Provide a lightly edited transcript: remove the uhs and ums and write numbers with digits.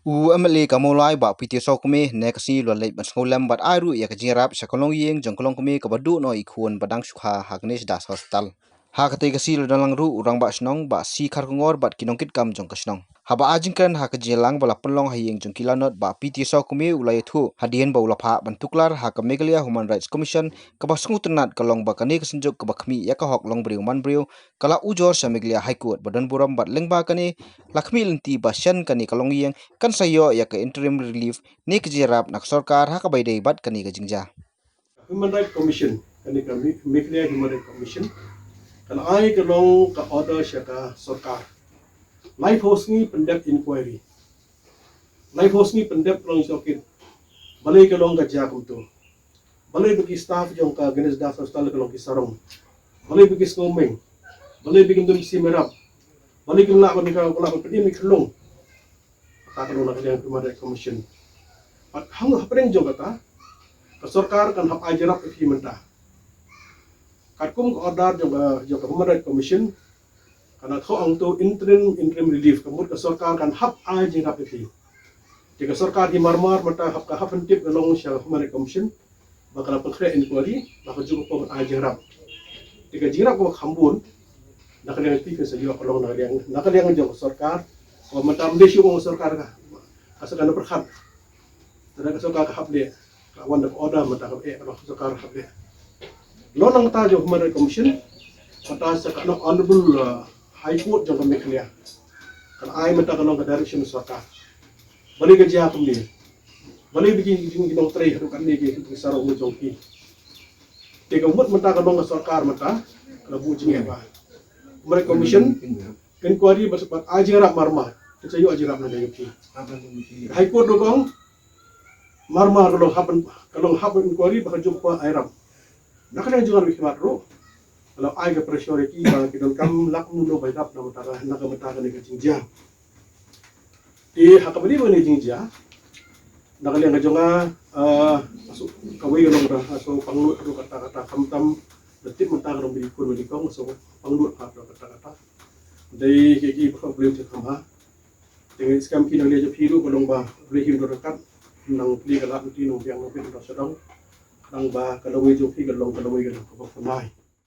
Amale kamulai ba piti so kumi nekasi lo leit mas ngulam bat aru ya kajirap sakolong yeng jongkolong kumi kabadu no ikun badang sukha hagnes das hostal. Hakate kasi lo dalang ru urang ba snong ba si kharkungor bat kinongkit kam jong kasnong. Haba ajingkan hakajilang bala pelong hayeng jongkilanot ba piti so kumi ulai thu hadien ba ulapha bantuklar haka Meghalaya Human Rights Commission kabasngu tenat kalong ba kani kasenjuk kabakmi yakahok long briu man briu kala ujor sa Meghalaya High Court badan buram bat lengba kani lakmi lenti ba syan kani kalong yeng kan sayo ya ke interim relief ni kejirap nak sarkar haka baidai bat kani kejingja. Human Rights Commission kani kami Meghalaya Human Rights Commission kalau ai kalong ka order syaka sarkar live host ni pendep inquiry live host ni pendep long sokin balai kalong ka jakum tu balai bagi staff jong ka ganes das hostal kalong kisarong balai bagi ngomeng balai bagi dum si merap balai kena ko ni ka kala pedi mi khlong ka kalong nak yang Human Rights Commission at hang hapren jong kata sarkar kan hap ajarap fi mentah katkum ko order jong Human Rights Commission kana tho ang to interim relief kamut ka sarkar kan hap ajarap fi jika sarkar di marmar mata hap ka hap tip kalong sya Human Rights Commission bakal pengkre inquiry bakal juga ko ajarap jika jirap ko khambun nakaliang fi sa yo kalong nakaliang jong sarkar ko mata mdesyo ko sarkar ka asa kana perkhat tara ka sarkar ka hap le kawan dak order mata ka kalau sarkar hap le lonang ta jo Human Rights Commission mata sa kana honorable High Court jong Meghalaya kan ai mata kalong ka direction sarkar balik ke jia pemli balik bikin ginong tray kan ni ke sarong mo jong ki te ka mut mata kalong ka sarkar mata kalau bu jing ba Human Rights Commission inquiry baspat ajarap marmar sayo ajarap na gayo ki High Court dogong marmar kalong hapen inquiry bakal jumpa airam nakadang juga wikimat ro kalau ai ka pressure ki ba kidon kam lak mundo bay dap na mata ka ni jingjang di hakabali mo ni jingjang nakaliang ka jonga masuk kaway kalong ra so panglut ro kata-kata kamtam detik mata ka bi kun bi kong so panglut ha ro kata-kata dai ki problem ti kama dengan skam ki nang dia piru kalong ba boleh hidup dekat nang pli kala ti no yang no pin do sedang nang ba kalaway jo fi kalong ko mai